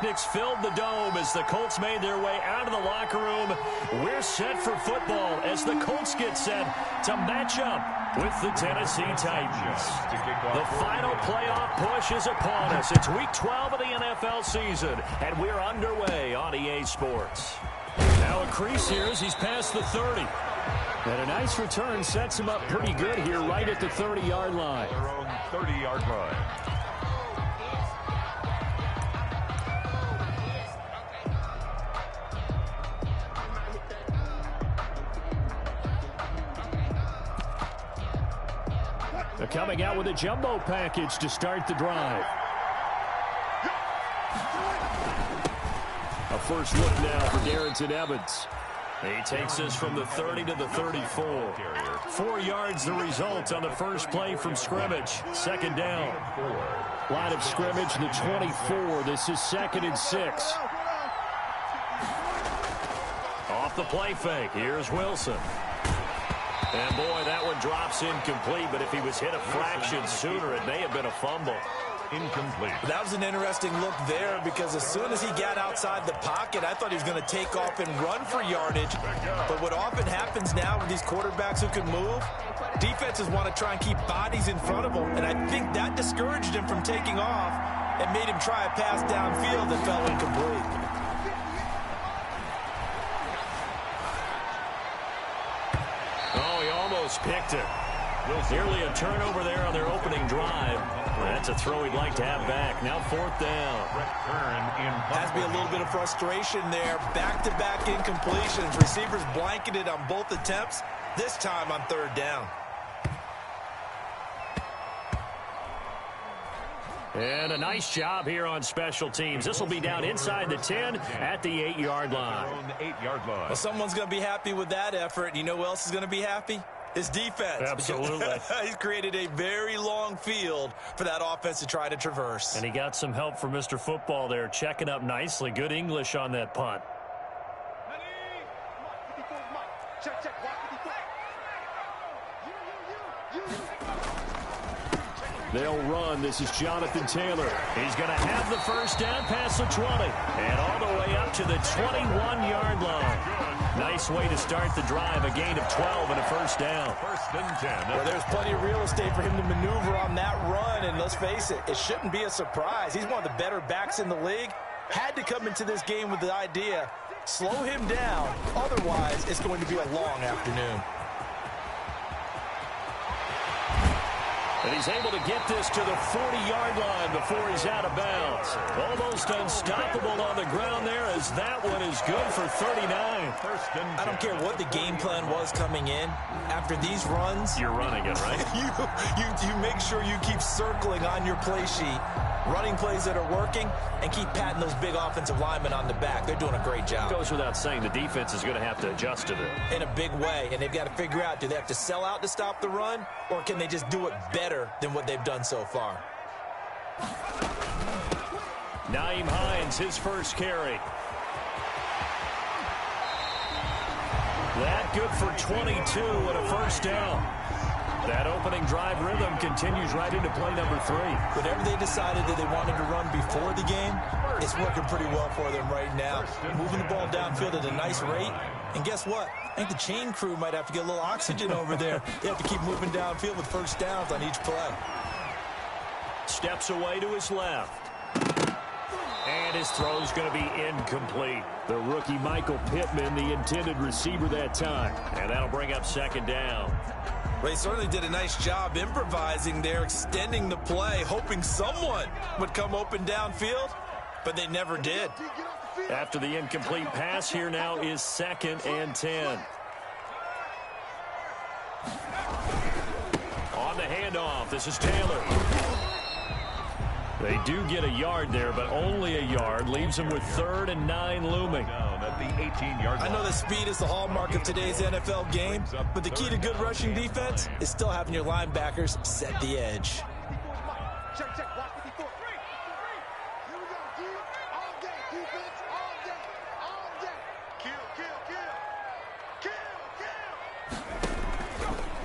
pyrotechnics filled the dome as the Colts made their way out of the locker room. We're set for football as the Colts get set to match up with the Tennessee Titans. The final playoff push is upon us. It's Week 12 of the NFL season, and we're underway on EA Sports. Now a crease here as he's past the 30. And a nice return sets him up pretty good here right at the 30-yard line. Their own 30-yard line. They're coming out with a jumbo package to start the drive. A first look now for Darrington Evans. He takes us from the 30 to the 34. 4 yards the result on the first play from scrimmage. Second down. Line of scrimmage, the 24. This is 2nd and 6. Off the play fake. Here's Wilson. And boy, that one drops incomplete, but if he was hit a fraction sooner, it may have been a fumble. Incomplete. That was an interesting look there because as soon as he got outside the pocket, I thought he was going to take off and run for yardage. But what often happens now with these quarterbacks who can move, defenses want to try and keep bodies in front of them. And I think that discouraged him from taking off and made him try a pass downfield that fell incomplete. Picked it. Nearly a turnover there on their opening drive. That's a throw he'd like to have back. Now 4th down. Has to be a little bit of frustration there. Back-to-back incompletions. Receivers blanketed on both attempts. This time on 3rd down. And a nice job here on special teams. This will be down inside the 10 at the 8-yard line. Well, someone's going to be happy with that effort. You know who else is going to be happy? His defense. Absolutely. He's created a very long field for that offense to try to traverse. And he got some help from Mr. Football there, checking up nicely. Good English on that punt. They'll run. This is Jonathan Taylor. He's going to have the first down past the 20 and all the way up to the 21-yard line. Nice way to start the drive. A gain of 12 and a first down. 1st and 10. Well, there's plenty of real estate for him to maneuver on that run. And let's face it, it shouldn't be a surprise. He's one of the better backs in the league. Had to come into this game with the idea, slow him down. Otherwise, it's going to be a long afternoon. And he's able to get this to the 40-yard line before he's out of bounds. Almost unstoppable on the ground there as that one is good for 39. I don't care what the game plan was coming in. After these runs, you're running it, right? you make sure you keep circling on your play sheet, running plays that are working, and keep patting those big offensive linemen on the back. They're doing a great job. It goes without saying the defense is going to have to adjust to it. In a big way, and they've got to figure out, do they have to sell out to stop the run, or can they just do it better than what they've done so far? Nyheim Hines, his first carry. That good for 22 and a first down. That opening drive rhythm continues right into play number 3. Whatever they decided that they wanted to run before the game, it's working pretty well for them right now. Moving the ball downfield at a nice rate. And guess what? I think the chain crew might have to get a little oxygen over there. They have to keep moving downfield with first downs on each play. Steps away to his left. And his throw's going to be incomplete. The rookie Michael Pittman, the intended receiver that time. And that'll bring up 2nd down. They certainly did a nice job improvising there, extending the play, hoping someone would come open downfield, but they never did. After the incomplete pass, here now is 2nd and 10. On the handoff, this is Taylor. They do get a yard there, but only a yard. Leaves them with 3rd and 9 looming. Down at the 18-yard line. I know that speed is the hallmark of today's NFL game, but the key to good rushing defense is still having your linebackers set the edge.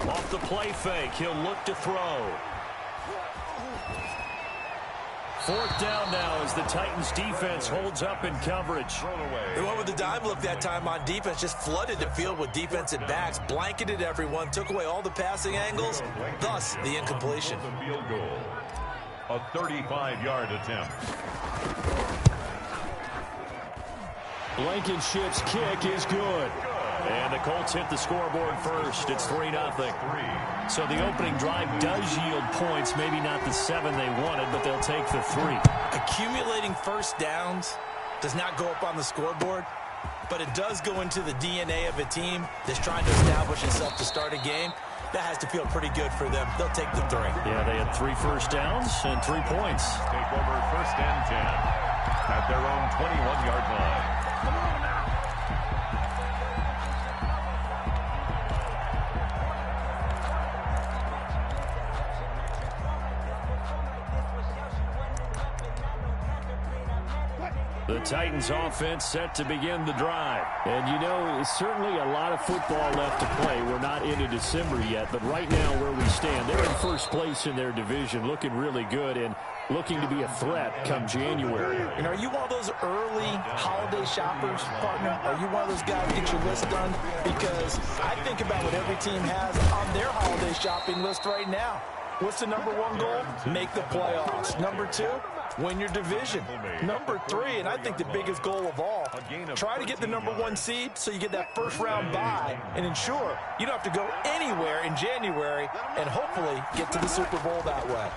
Off the play fake, he'll look to throw. 4th down now as the Titans defense holds up in coverage. They went with the dime look that time on defense, just flooded the field with defensive backs, blanketed everyone, took away all the passing angles, thus the incompletion. Field goal. A 35-yard attempt. Blankenship's kick is good. And the Colts hit the scoreboard first. It's 3-0. So the opening drive does yield points. Maybe not the 7 they wanted, but they'll take the 3. Accumulating first downs does not go up on the scoreboard, but it does go into the DNA of a team that's trying to establish itself to start a game. That has to feel pretty good for them. They'll take the 3. Yeah, they had 3 first downs and 3 points. Take over 1st and 10 at their own 21-yard line. The Titans offense set to begin the drive. And you know, certainly a lot of football left to play. We're not into December yet, but right now where we stand, they're in first place in their division, looking really good and looking to be a threat come January. And are you one of those early holiday shoppers, partner? Are you one of those guys who get your list done? Because I think about what every team has on their holiday shopping list right now. What's the number 1 goal? Make the playoffs. Number 2, win your division. Number 3, and I think the biggest goal of all, try to get the number 1 seed so you get that first-round bye and ensure you don't have to go anywhere in January and hopefully get to the Super Bowl that way.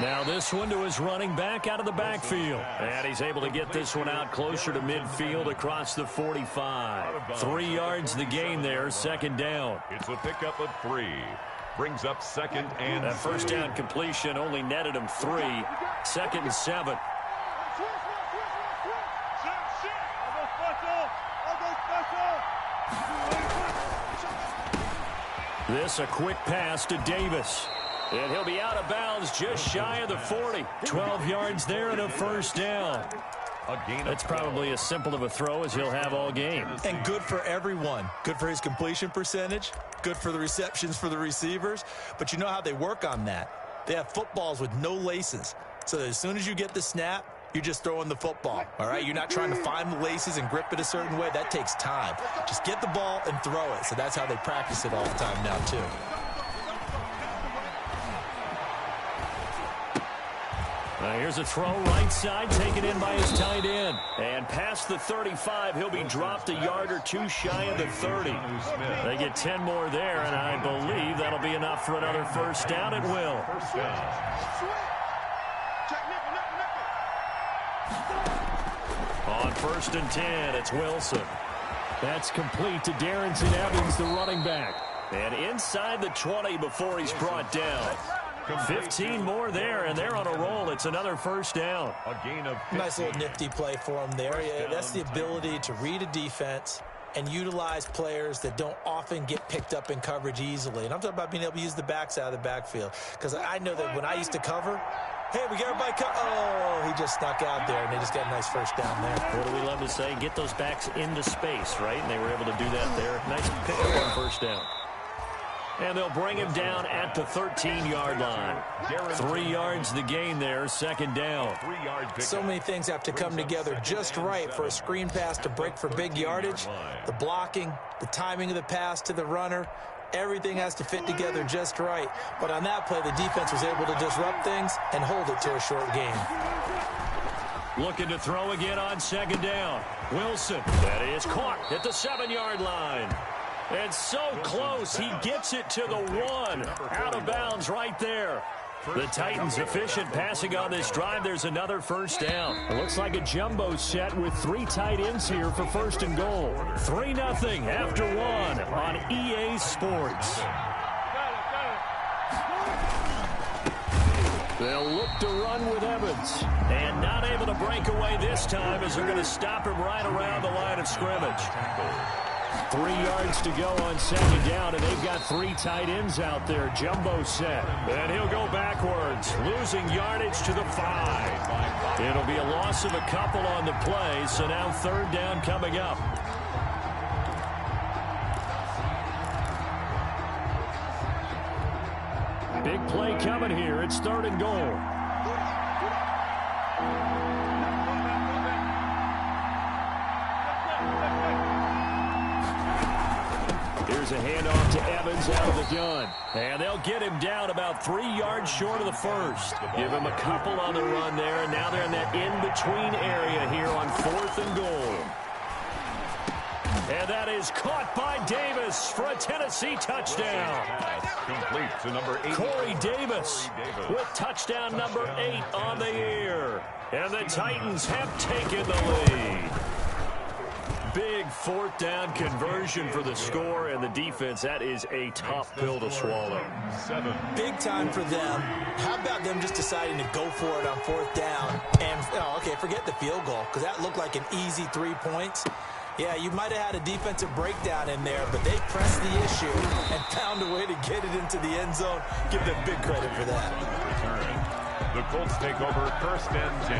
Now this one to his running back out of the backfield. And he's able to get this one out closer to midfield across the 45. 3 yards the gain there, 2nd down. It's a pickup of 3. Brings up 2nd and that first down completion only netted him 3. 2nd and 7. This a quick pass to Davis. And he'll be out of bounds just shy of the 40. 12 yards there and a first down. That's probably as simple of a throw as he'll have all game. And good for everyone. Good for his completion percentage. Good for the receptions for the receivers. But you know how they work on that. They have footballs with no laces. So as soon as you get the snap, you're just throwing the football. All right? You're not trying to find the laces and grip it a certain way. That takes time. Just get the ball and throw it. So that's how they practice it all the time now, too. Here's a throw right side, taken in by his tight end. And past the 35, he'll be dropped a yard or 2 shy of the 30. They get 10 more there, and I believe that'll be enough for another first down. It will. On 1st and 10, it's Wilson. That's complete to Darrington Evans, the running back. And inside the 20 before he's brought down. 15 more there, and they're on a roll. It's another first down. A gain of nice little nifty play for him there. Yeah, that's the ability to read a defense and utilize players that don't often get picked up in coverage easily. And I'm talking about being able to use the backs out of the backfield. Because I know that when I used to cover, hey, we got everybody oh, he just snuck out there, and they just got a nice first down there. What do we love to say? Get those backs into space, right? And they were able to do that there. Nice pickup on first down. And they'll bring him down at the 13-yard line. 3 yards the gain there, 2nd down. So many things have to come together just right for a screen pass to break for big yardage. The blocking, the timing of the pass to the runner, everything has to fit together just right. But on that play, the defense was able to disrupt things and hold it to a short gain. Looking to throw again on 2nd down. Wilson, that is caught at the 7-yard line. And so close, he gets it to the 1. Out of bounds right there. The Titans efficient passing on this drive. There's another first down. It looks like a jumbo set with 3 tight ends here for 1st and goal. 3-0 after 1 on EA Sports. They'll look to run with Evans. And not able to break away this time as they're going to stop him right around the line of scrimmage. 3 yards to go on 2nd down, and they've got 3 tight ends out there. Jumbo set. And he'll go backwards, losing yardage to the 5. It'll be a loss of a couple on the play, so now 3rd down coming up. Big play coming here. It's 3rd and goal. Here's a handoff to Evans out of the gun. And they'll get him down about 3 yards short of the first. Give him a couple on the run there, and now they're in that in-between area here on 4th and goal. And that is caught by Davis for a Tennessee touchdown. Complete to number 8. Corey Davis with touchdown number 8 on the year. And the Titans have taken the lead. Big 4th down conversion for the score, and the defense, that is a tough pill to swallow. 7. Big time for them. How about them just deciding to go for it on 4th down? And, okay, forget the field goal, because that looked like an easy 3 points. Yeah, you might have had a defensive breakdown in there, but they pressed the issue and found a way to get it into the end zone. Give them big credit for that. Return. The Colts take over 1st and 10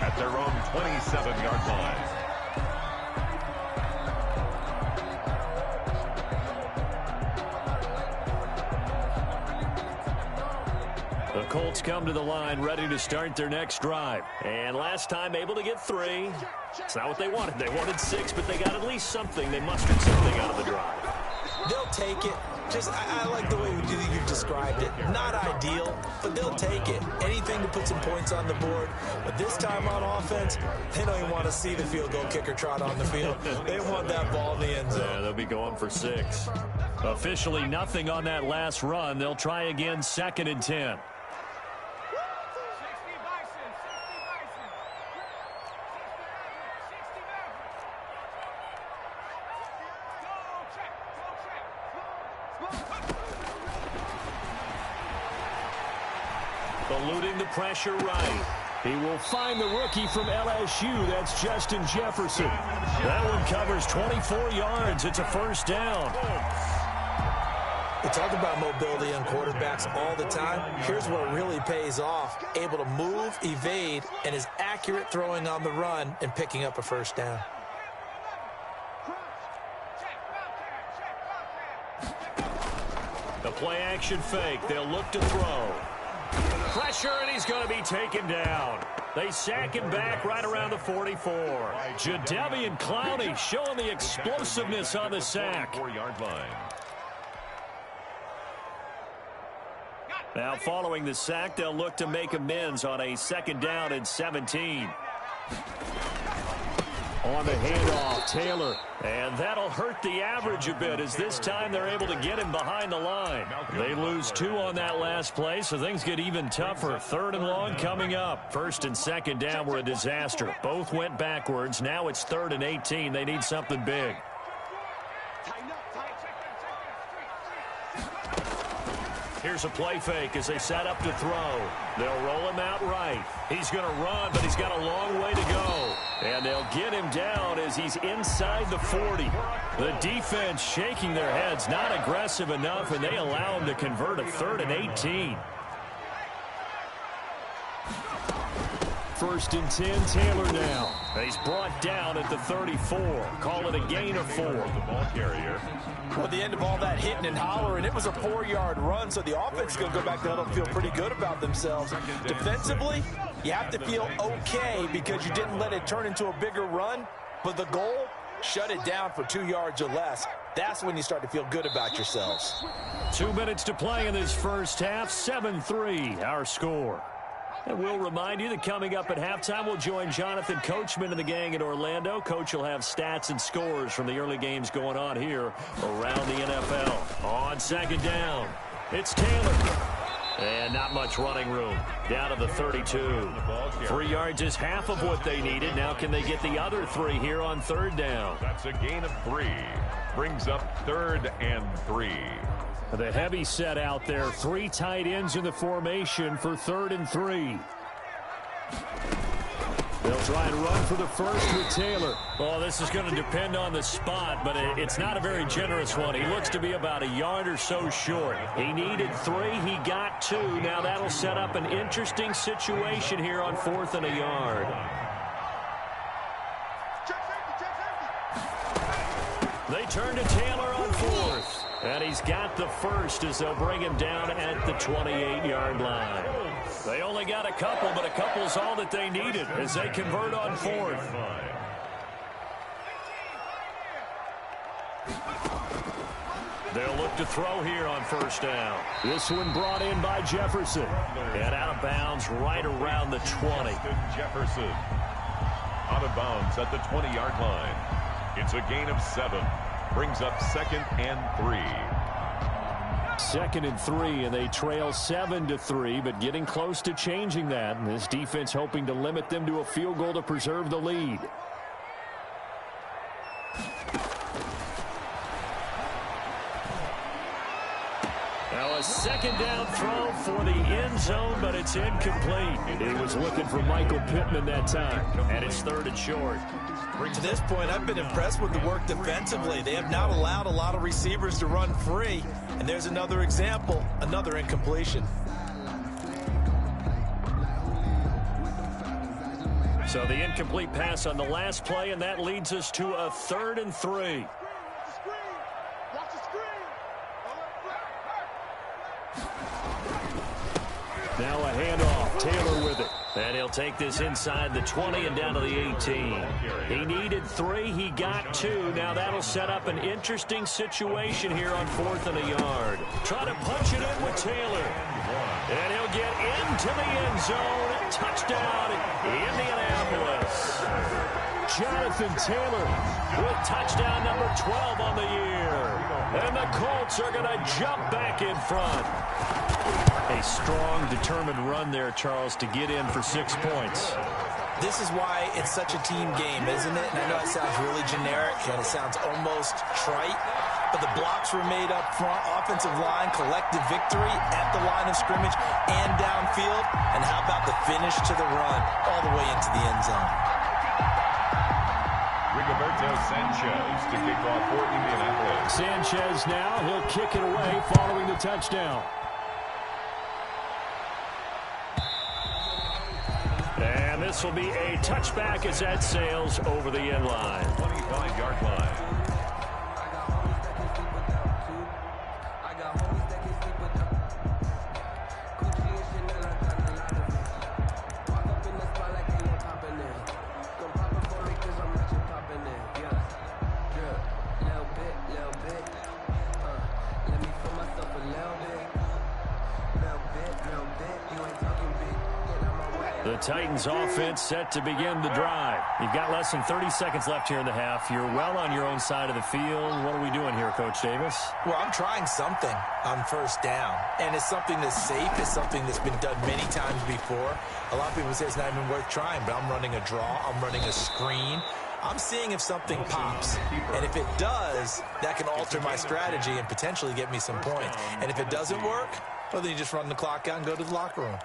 at their own 27-yard line. The Colts come to the line ready to start their next drive. And last time able to get 3. It's not what they wanted. They wanted 6, but they got at least something. They mustered something out of the drive. They'll take it. I like the way you described it. Not ideal, but they'll take it. Anything to put some points on the board. But this time on offense, they don't even want to see the field goal kicker trot on the field. They want that ball in the end zone. Yeah, they'll be going for 6. Officially nothing on that last run. They'll try again 2nd and 10. Eluding the pressure right. He will find the rookie from LSU. That's Justin Jefferson. That one covers 24 yards. It's a 1st down. We talk about mobility on quarterbacks all the time. Here's what really pays off. Able to move, evade, and is accurate throwing on the run and picking up a 1st down. The play action fake. They'll look to throw. Pressure, and he's going to be taken down. They sack him back right around the 44. Jadeveon Clowney showing the explosiveness on the sack. 4-yard line. Now following the sack, they'll look to make amends on a 2nd down and 17. On the handoff, Taylor. And that'll hurt the average a bit as this time they're able to get him behind the line. They lose 2 on that last play, so things get even tougher. 3rd and long coming up. 1st and 2nd down were a disaster. Both went backwards. Now it's 3rd and 18. They need something big. Here's a play fake as they set up to throw. They'll roll him out right. He's going to run, but he's got a long way to go. And they'll get him down as he's inside the 40. The defense shaking their heads, not aggressive enough, and they allow him to convert a 3rd and 18. 1st and 10, Taylor now. He's brought down at the 34. Call it a gain of 4. The ball carrier. Well, at the end of all that hitting and hollering, it was a 4-yard run, so the offense is going to go back to huddle and feel pretty good about themselves. Defensively, you have to feel okay because you didn't let it turn into a bigger run, but the goal, shut it down for 2 yards or less. That's when you start to feel good about yourselves. 2 minutes to play in this first half, 7-3, our score. And we'll remind you that coming up at halftime, we'll join Jonathan Coachman and the gang in Orlando. Coach will have stats and scores from the early games going on here around the NFL. On 2nd down, it's Taylor. And not much running room. Down to the 32. 3 yards is half of what they needed. Now can they get the other 3 here on 3rd down? That's a gain of 3. Brings up 3rd and 3. The heavy set out there. 3 tight ends in the formation for 3rd and 3. They'll try and run for the first with Taylor. Oh, this is going to depend on the spot, but it's not a very generous one. He looks to be about a yard or so short. He needed 3. He got 2. Now that'll set up an interesting situation here on 4th and a yard. They turn to Taylor on 4th. And he's got the first as they'll bring him down at the 28-yard line. They only got a couple, but a couple's all that they needed as they convert on fourth. They'll look to throw here on first down. This one brought in by Jefferson. And out of bounds right around the 20. Jefferson out of bounds at the 20-yard line. It's a gain of 7. Brings up 2nd and 3. 2nd and 3, and they trail 7-3, but getting close to changing that. And this defense hoping to limit them to a field goal to preserve the lead. Now a 2nd down throw for the end zone, but it's incomplete. He was looking for Michael Pittman that time, and it's 3rd and short. To this point, I've been impressed with the work defensively. They have not allowed a lot of receivers to run free. And there's another example, another incompletion. So the incomplete pass on the last play, and that leads us to a 3rd and 3. Now a handoff. Taylor with it. And he'll take this inside the 20 and down to the 18. He needed 3. He got 2. Now that'll set up an interesting situation here on 4th and a yard. Try to punch it in with Taylor. And he'll get into the end zone. Touchdown, Indianapolis. Jonathan Taylor with touchdown number 12 on the year. And the Colts are going to jump back in front. A strong, determined run there, Charles, to get in for 6 points. This is why it's such a team game, isn't it? And I know it sounds really generic, and it sounds almost trite, but the blocks were made up front, offensive line, collective victory at the line of scrimmage and downfield. And how about the finish to the run all the way into the end zone? Rigoberto Sanchez to kick off for Indianapolis. Sanchez now, he'll kick it away following the touchdown. And this will be a touchback as that sails over the end line. 25-yard line. The Titans offense set to begin the drive. You've got less than 30 seconds left here in the half. You're well on your own side of the field. What are we doing here, Coach Davis? Well, I'm trying something on first down. And it's something that's safe. It's something that's been done many times before. A lot of people say it's not even worth trying, but I'm running a draw. I'm running a screen. I'm seeing if something pops. And if it does, that can alter my strategy and potentially get me some points. And if it doesn't work, well, then you just run the clock out and go to the locker room.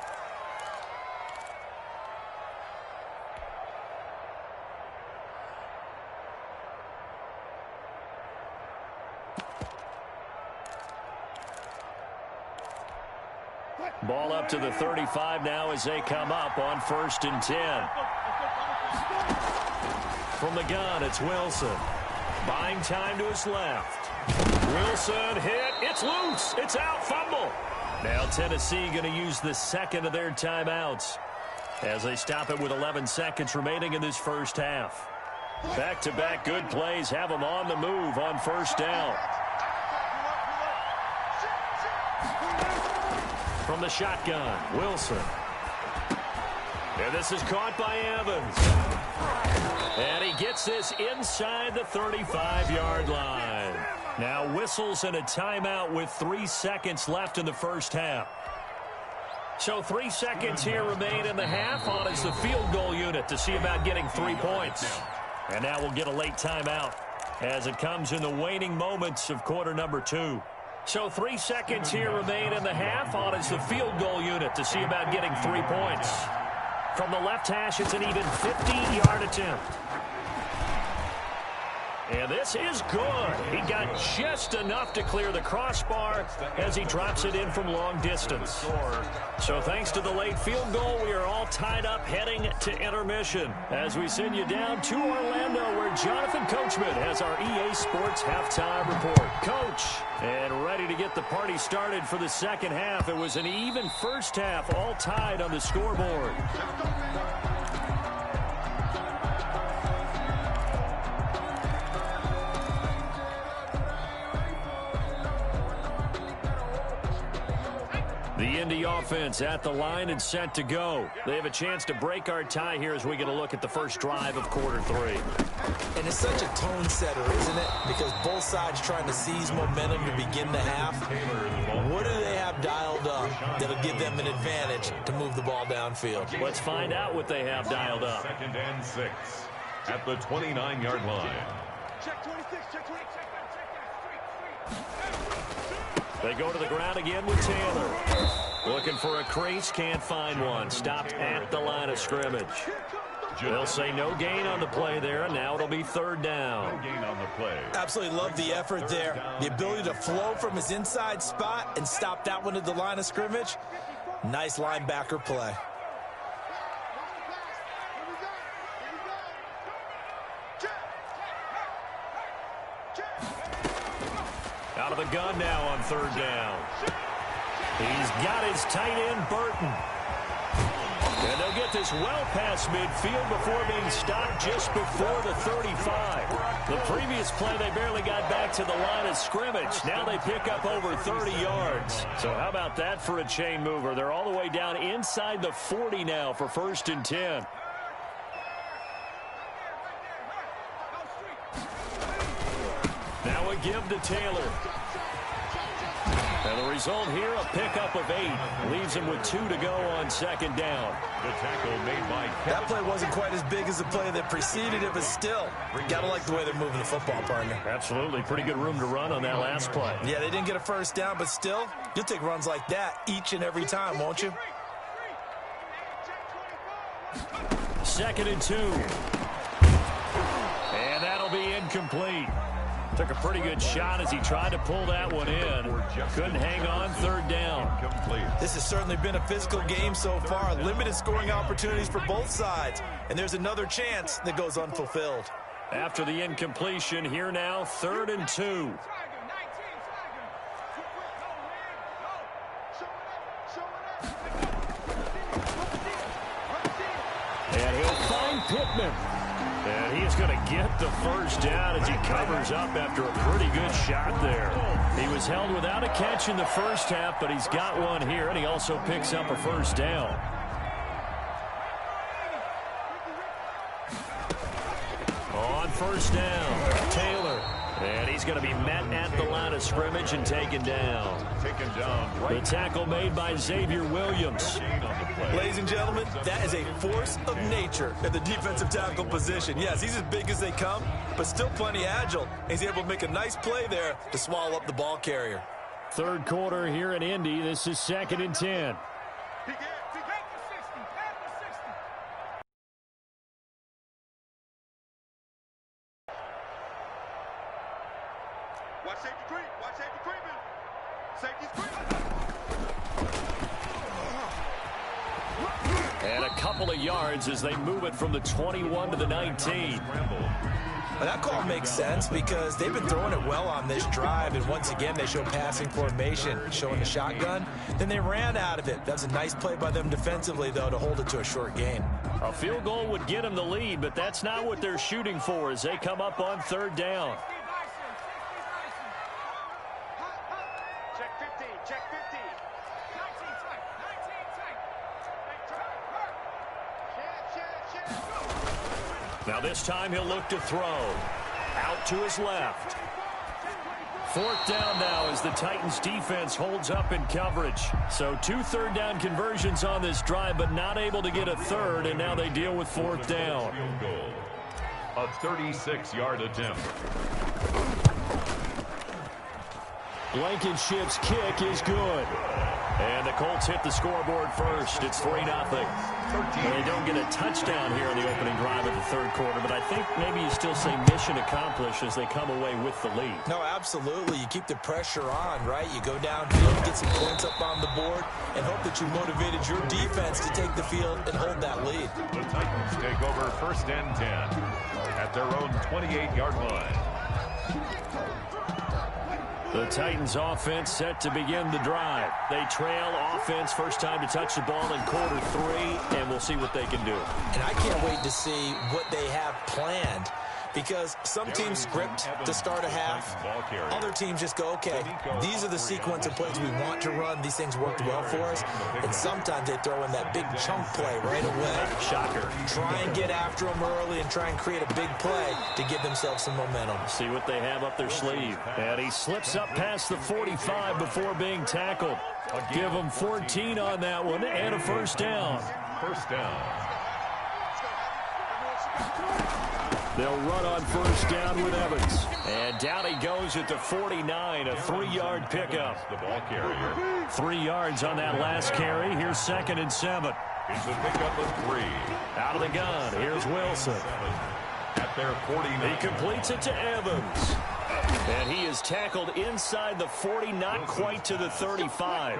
Ball up to the 35 now as they come up on 1st and 10. From the gun, it's Wilson. Buying time to his left. Wilson hit. It's loose. It's out. Fumble. Now Tennessee going to use the second of their timeouts as they stop it with 11 seconds remaining in this first half. Back-to-back good plays have them on the move on first down. From the shotgun, Wilson. And this is caught by Evans. And he gets this inside the 35-yard line. Now whistles and a timeout with 3 seconds left in the first half. So 3 seconds here remain in the half on as the field goal unit to see about getting 3 points. And now we'll get a late timeout as it comes in the waning moments of quarter number 2. So 3 seconds here remain in the half on as the field goal unit to see about getting 3 points. From the left hash, it's an even 50-yard attempt. And this is good. He got just enough to clear the crossbar as he drops it in from long distance. So thanks to the late field goal, we are all tied up heading to intermission as we send you down to Orlando, where Jonathan Coachman has our EA Sports halftime report. Coach, and ready to get the party started for the second half. It was an even first half, all tied on the scoreboard. The Indy offense at the line and set to go. They have a chance to break our tie here as we get a look at the first drive of quarter three. And it's such a tone setter, isn't it? Because both sides trying to seize momentum to begin the half. What do they have dialed up that'll give them an advantage to move the ball downfield? Let's find out what they have dialed up. 2nd and 6 at the 29-yard line. Check 26, check 26. They go to the ground again with Taylor. Looking for a crease, can't find one. Stopped at the line of scrimmage. They'll say no gain on the play there, and now it'll be third down. No gain on the play. Absolutely love the effort there. The ability to flow from his inside spot and stop that one at the line of scrimmage. Nice linebacker play. Out of the gun now on third down. He's got his tight end, Burton. And they'll get this well past midfield before being stopped just before the 35. The previous play, they barely got back to the line of scrimmage. Now they pick up over 30 yards. So how about that for a chain mover? They're all the way down inside the 40 now for 1st and 10. Now a give to Taylor. And the result here, a pickup of 8. Leaves him with 2 to go on 2nd down. The tackle made by That play wasn't quite as big as the play that preceded it, but still, gotta like the way they're moving the football, partner. Absolutely. Pretty good room to run on that last play. Yeah, they didn't get a first down, but still, you'll take runs like that each and every time, won't you? 2nd and 2. And that'll be incomplete. Took a pretty good shot as he tried to pull that one in. Couldn't hang on, 3rd down. This has certainly been a physical game so far. Limited scoring opportunities for both sides. And there's another chance that goes unfulfilled. After the incompletion, here now, 3rd and 2. And he'll find Pittman. And he's going to get the first down as he covers up after a pretty good shot there. He was held without a catch in the first half, but he's got one here, and he also picks up a first down. On 1st down, Taylor. And he's going to be met at the line of scrimmage and taken down. The tackle made by Xavier Williams. Ladies and gentlemen, that is a force of nature at the defensive tackle position. Yes, he's as big as they come, but still plenty agile. He's able to make a nice play there to swallow up the ball carrier. 3rd quarter here in Indy. This is 2nd and 10. Watch safety creep. Watch safety creeping. Safety's creeping. And a couple of yards as they move it from the 21 to the 19. Well, that call makes sense because they've been throwing it well on this drive, and once again they show passing formation, showing the shotgun. Then they ran out of it. That's a nice play by them defensively, though, to hold it to a short gain. A field goal would get them the lead, but that's not what they're shooting for as they come up on 3rd down. Check 15. Check 15. 19 tight. 19 tight. Now this time he'll look to throw. Out to his left. 4th down now as the Titans defense holds up in coverage. So 2 3rd down conversions on this drive, but not able to get a 3rd, and now they deal with 4th down. A 36-yard attempt. Blankenship's kick is good. And the Colts hit the scoreboard first. It's 3-0. They don't get a touchdown here in the opening drive of the third quarter, but I think maybe you still say mission accomplished as they come away with the lead. No, absolutely. You keep the pressure on, right? You go downfield, get some points up on the board, and hope that you motivated your defense to take the field and hold that lead. The Titans take over 1st and 10 at their own 28-yard line. The Titans offense set to begin the drive. They trail offense, first time to touch the ball in quarter 3, and we'll see what they can do. And I can't wait to see what they have planned, because some teams script to start a half. Other teams just go, okay, these are the sequence of plays we want to run. These things worked well for us. And sometimes they throw in that big chunk play right away. Shocker. Try and get after them early and try and create a big play to give themselves some momentum. See what they have up their sleeve. And he slips up past the 45 before being tackled. Give him 14 on that one and a first down. First down. They'll run on first down with Evans. And down he goes at the 49, a 3-yard pickup. The ball carrier. 3 yards on that last carry. Here's 2nd and 7. It's a pickup of 3. Out of the gun, here's Wilson. At their 49. He completes it to Evans. And he is tackled inside the 40, not quite to the 35.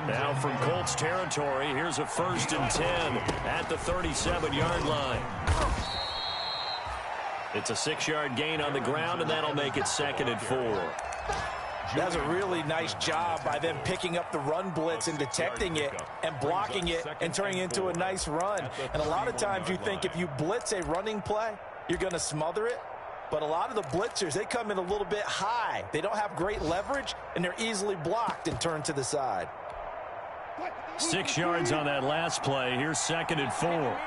Now from Colts territory, here's a 1st and 10 at the 37-yard line. It's a 6-yard gain on the ground, and that'll make it 2nd and 4. That's a really nice job by them picking up the run blitz and detecting it and blocking it and turning it into a nice run. And a lot of times you think if you blitz a running play, you're going to smother it. But a lot of the blitzers, they come in a little bit high. They don't have great leverage, and they're easily blocked and turned to the side. 6 yards on that last play. Here's 2nd and 4.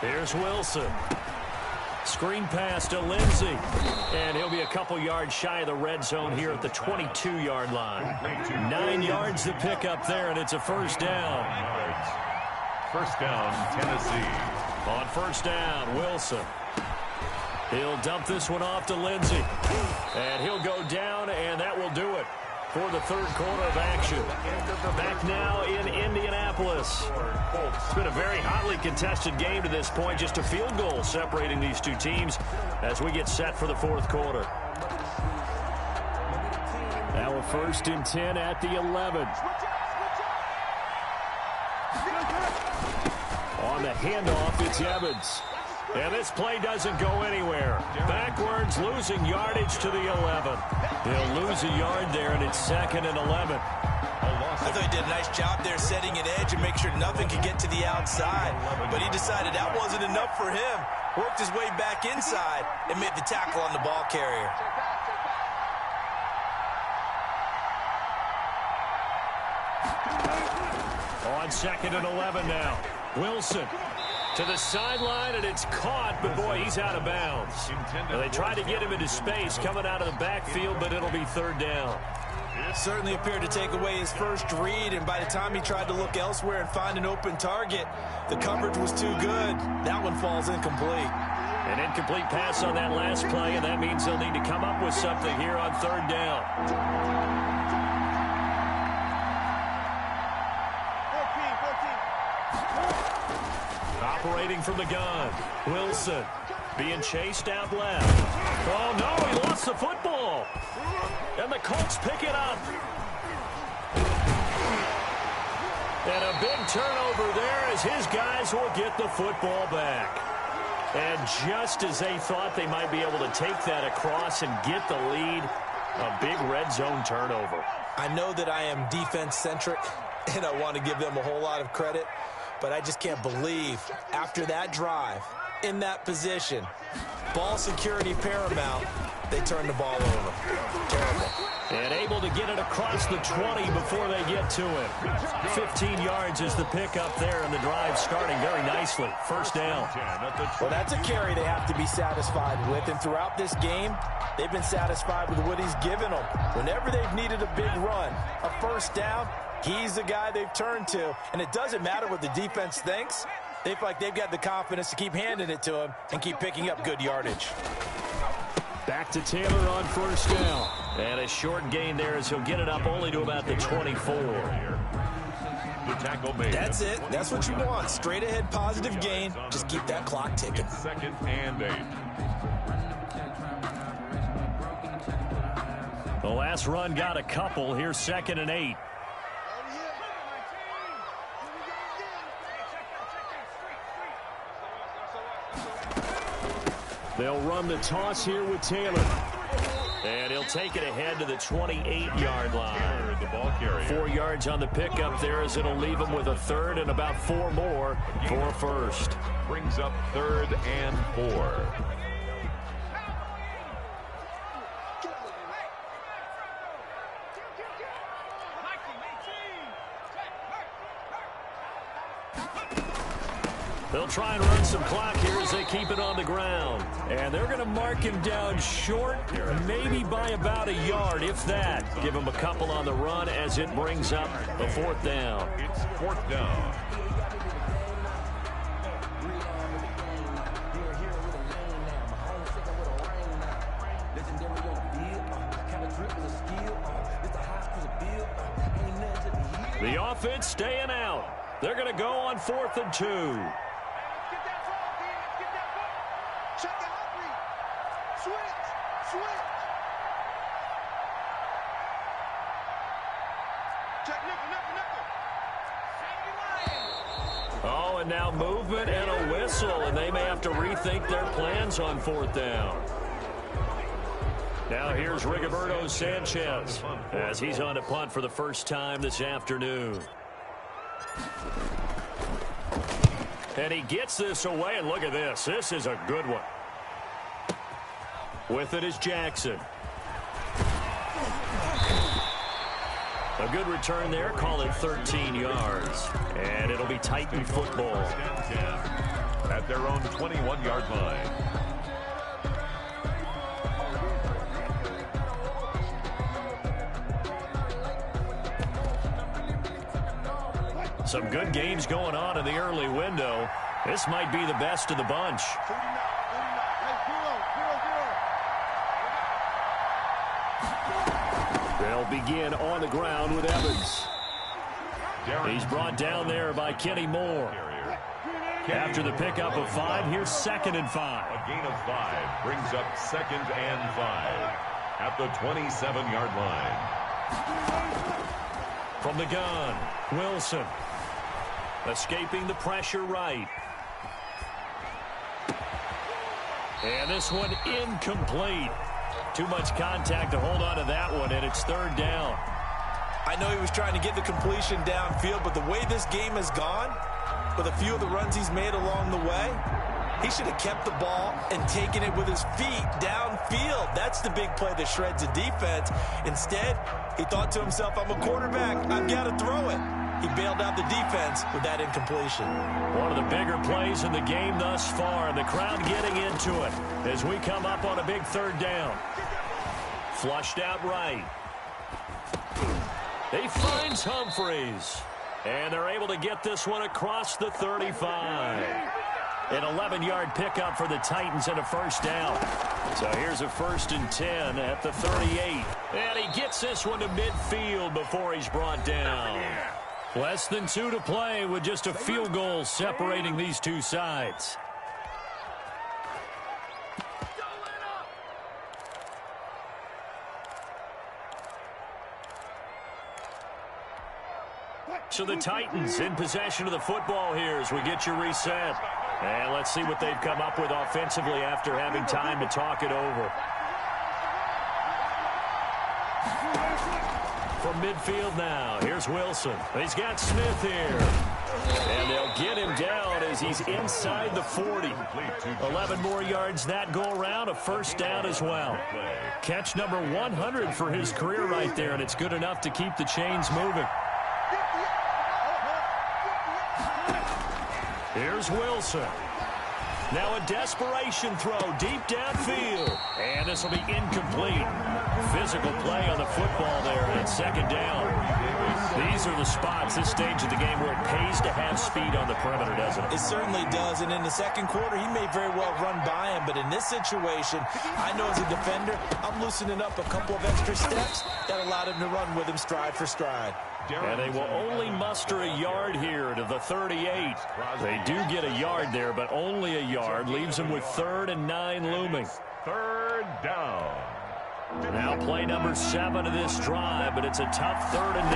Here's Wilson. Screen pass to Lindsey. And he'll be a couple yards shy of the red zone here at the 22-yard line. 9 yards to pick up there, and it's a first down. First down, Tennessee. On first down, Wilson. He'll dump this one off to Lindsey. And he'll go down, and that will do it for the third quarter of action. Back now in Indianapolis. It's been a very hotly contested game to this point. Just a field goal separating these two teams as we get set for the fourth quarter. Now a 1st and 10 at the 11. On the handoff, it's Evans. And this play doesn't go anywhere. Backwards, losing yardage to the 11. They'll lose a yard there, and it's 2nd and 11. I thought he did a nice job there setting an edge and make sure nothing could get to the outside. But he decided that wasn't enough for him. Worked his way back inside and made the tackle on the ball carrier. On 2nd and 11 now. Wilson to the sideline, and it's caught, but boy, he's out of bounds. And they tried to get him into space coming out of the backfield, but it'll be 3rd down. It certainly appeared to take away his first read, and by the time he tried to look elsewhere and find an open target, the coverage was too good. That one falls incomplete. An incomplete pass on that last play, and that means they'll need to come up with something here on 3rd down. Operating from the gun, Wilson being chased out left. Oh, no, he lost the football. And the Colts pick it up. And a big turnover there as his guys will get the football back. And just as they thought they might be able to take that across and get the lead, a big red zone turnover. I know that I am defense-centric, and I want to give them a whole lot of credit, but I just can't believe after that drive, in that position, ball security paramount, they turn the ball over. Terrible. And able to get it across the 20 before they get to it. 15 yards is the pickup there, and the drive starting very nicely. First down. Well, that's a carry they have to be satisfied with, and throughout this game, they've been satisfied with what he's given them. Whenever they've needed a big run, a first down, he's the guy they've turned to, and it doesn't matter what the defense thinks. They feel like they've got the confidence to keep handing it to him and keep picking up good yardage. Back to Taylor on first down. And a short gain there as he'll get it up only to about the 24. The tackle made. That's it. That's what you want. Straight ahead positive gain. Just keep that clock ticking. It's 2nd and 8. The last run got a couple. Here's 2nd and 8. They'll run the toss here with Taylor. And he'll take it ahead to the 28-yard line. The ball carrier. 4 yards on the pickup there as it'll leave him with a third and about 4 more for a first. Brings up 3rd and 4. They'll try and run some clock here as they keep it on the ground. And they're going to mark him down short, maybe by about a yard, if that. Give him a couple on the run as it brings up the 4th down. It's 4th down. The offense staying out. They're going to go on 4th and 2. Oh, and now movement and a whistle, and they may have to rethink their plans on 4th down. Now here's Rigoberto Sanchez as he's on a punt for the first time this afternoon. And he gets this away, and look at this. This is a good one. With it is Jackson. A good return there. Call it 13 yards. And it'll be Titan football. At their own 21-yard line. Some good games going on in the early window. This might be the best of the bunch. They'll begin on the ground with Evans. He's brought down there by Kenny Moore. After the pickup of 5, here's 2nd and 5. A gain of 5 brings up 2nd and 5 at the 27-yard line. From the gun, Wilson. Escaping the pressure right. And this one incomplete. Too much contact to hold on to that one, and it's 3rd down. I know he was trying to get the completion downfield, but the way this game has gone, with a few of the runs he's made along the way, he should have kept the ball and taken it with his feet downfield. That's the big play that shreds a defense. Instead, he thought to himself, I'm a quarterback, I've got to throw it. He bailed out the defense with that incompletion. One of the bigger plays in the game thus far, and the crowd getting into it as we come up on a big 3rd down. Flushed out right. He finds Humphreys. And they're able to get this one across the 35. An 11-yard pickup for the Titans and a first down. So here's a 1st and 10 at the 38. And he gets this one to midfield before he's brought down. Less than 2 to play with just a field goal separating these two sides. So the Titans in possession of the football here as we get you reset. And let's see what they've come up with offensively after having time to talk it over. From midfield now, here's Wilson. He's got Smith here. And they'll get him down as he's inside the 40. 11 more yards that go around, a first down as well. Catch number 100 for his career right there, and it's good enough to keep the chains moving. Here's Wilson. Now a desperation throw deep downfield. And this will be incomplete. Physical play on the football there and second down. These are the spots, this stage of the game, where it pays to have speed on the perimeter, doesn't it? It certainly does, and in the second quarter, he may very well run by him, but in this situation, I know as a defender, I'm loosening up a couple of extra steps that allowed him to run with him stride for stride. And they will only muster a yard here to the 38. They do get a yard there, but only a yard. Leaves them with 3rd and 9 looming. 3rd down. Now play number 7 of this drive, but it's a tough 3rd and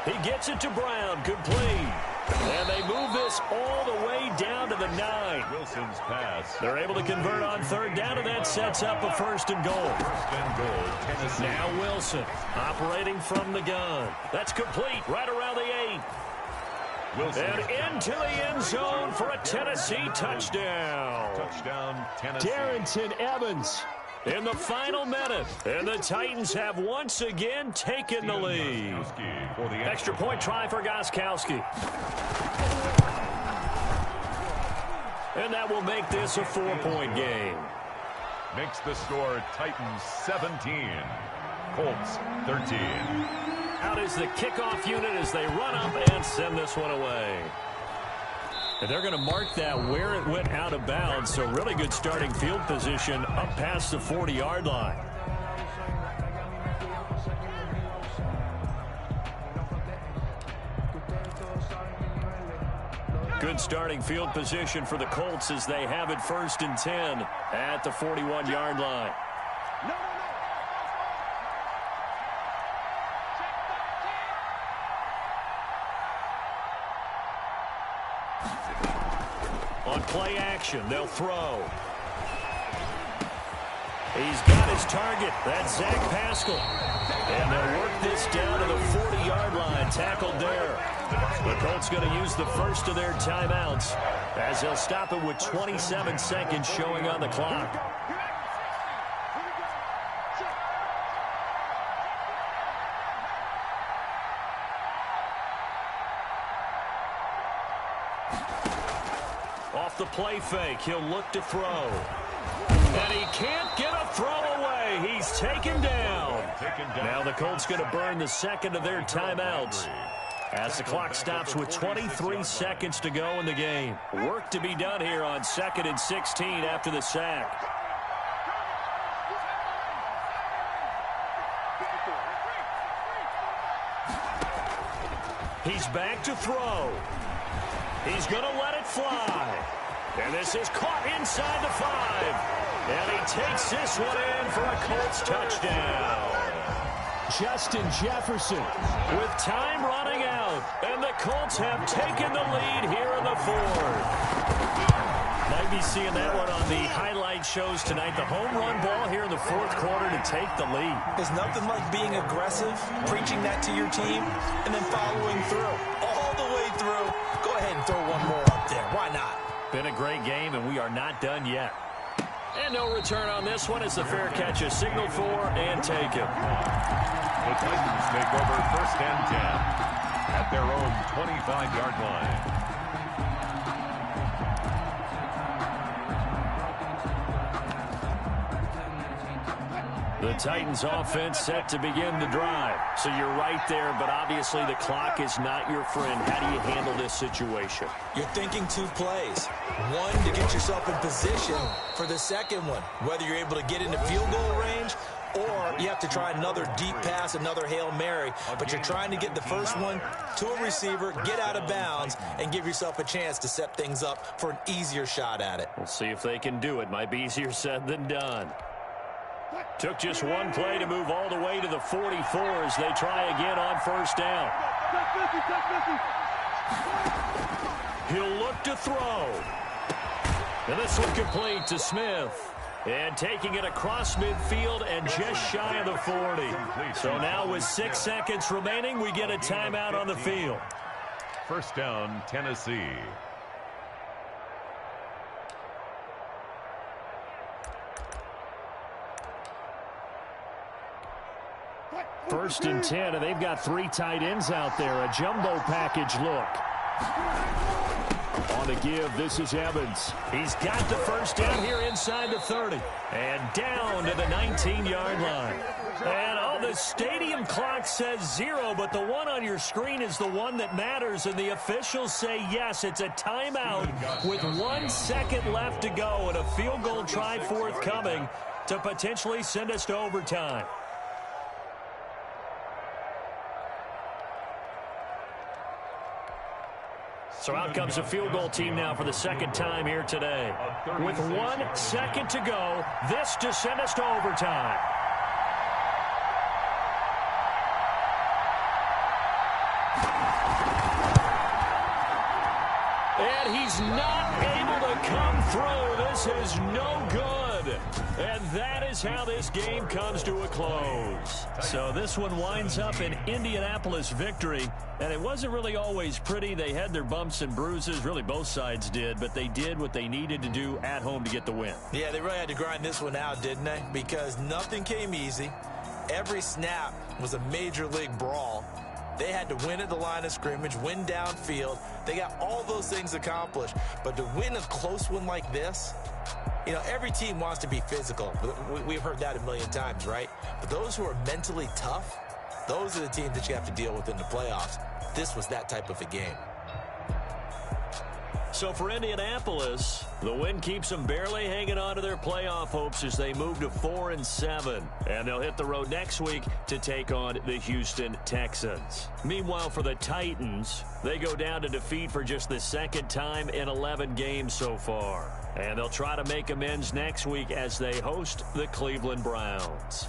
9. He gets it to Brown, complete. And they move this all the way down to the 9. Wilson's pass. They're able to convert on 3rd down, and that sets up a 1st and goal. 1st and goal, Tennessee. Now Wilson operating from the gun. That's complete right around the 8. Wilson. And into the end zone for a Tennessee touchdown. Touchdown, Tennessee. Darrington Evans in the final minute. And the Titans have once again taken the lead. For the Extra point try for Gostkowski. And that will make this a 4-point game. Makes the score Titans 17, Colts 13. Out is the kickoff unit as they run up and send this one away. And they're going to mark that where it went out of bounds. So really good starting field position up past the 40-yard line. Good starting field position for the Colts as they have it 1st and 10 at the 41-yard line. On play action, they'll throw. He's got his target. That's Zach Pascal. And they'll work this down to the 40-yard line. Tackled there. The Colts going to use the first of their timeouts as they'll stop it with 27 seconds showing on the clock. Off the play fake, he'll look to throw. And he can't get a throw away. He's taken down. Now the Colts going to burn the second of their timeouts as the clock stops with 23 seconds to go in the game. Work to be done here on 2nd and 16 after the sack. He's back to throw. He's going to let it fly. And this is caught inside the 5. And he takes this one in for a Colts touchdown. Justin Jefferson with time running out. And the Colts have taken the lead here in the 4th. Might be seeing that one on the highlight shows tonight. The home run ball here in the 4th quarter to take the lead. There's nothing like being aggressive, preaching that to your team, and then following through. All the way through. Go ahead and throw one more up there. Why not? Been a great game, and we are not done yet. And no return on this one as the fair catch is signaled for and taken. The Titans take over 1st and 10 at their own 25-yard line. The Titans offense set to begin the drive. So you're right there, but obviously the clock is not your friend. How do you handle this situation? You're thinking 2 plays. One, to get yourself in position for the second one, whether you're able to get into field goal range or you have to try another deep pass, another Hail Mary. But you're trying to get the first one to a receiver, get out of bounds, and give yourself a chance to set things up for an easier shot at it. We'll see if they can do it. Might be easier said than done. Took just one play to move all the way to the 44 as they try again on 1st down. He'll look to throw. And this one complete to Smith. And taking it across midfield and just shy of the 40. So now with 6 seconds remaining, we get a timeout on the field. 1st down, Tennessee. First and 10, and they've got 3 tight ends out there. A jumbo package look. On the give. This is Evans. He's got the first down here inside the 30. And down to the 19-yard line. And, the stadium clock says 0, but the one on your screen is the one that matters, and the officials say yes, it's a timeout with 1 second left to go and a field goal try forthcoming to potentially send us to overtime. So out comes the field goal team now for the second time here today. With 1 second to go, this to send us to overtime. And he's not able to come through. This is no good. And that is how this game comes to a close. So this one winds up an Indianapolis victory. And it wasn't really always pretty. They had their bumps and bruises. Really, both sides did. But they did what they needed to do at home to get the win. Yeah, they really had to grind this one out, didn't they? Because nothing came easy. Every snap was a major league brawl. They had to win at the line of scrimmage, win downfield. They got all those things accomplished. But to win a close one like this, you know, every team wants to be physical. We've heard that a million times, right? But those who are mentally tough, those are the teams that you have to deal with in the playoffs. This was that type of a game. So for Indianapolis, the win keeps them barely hanging on to their playoff hopes as they move to 4-7. And they'll hit the road next week to take on the Houston Texans. Meanwhile, for the Titans, they go down to defeat for just the second time in 11 games so far. And they'll try to make amends next week as they host the Cleveland Browns.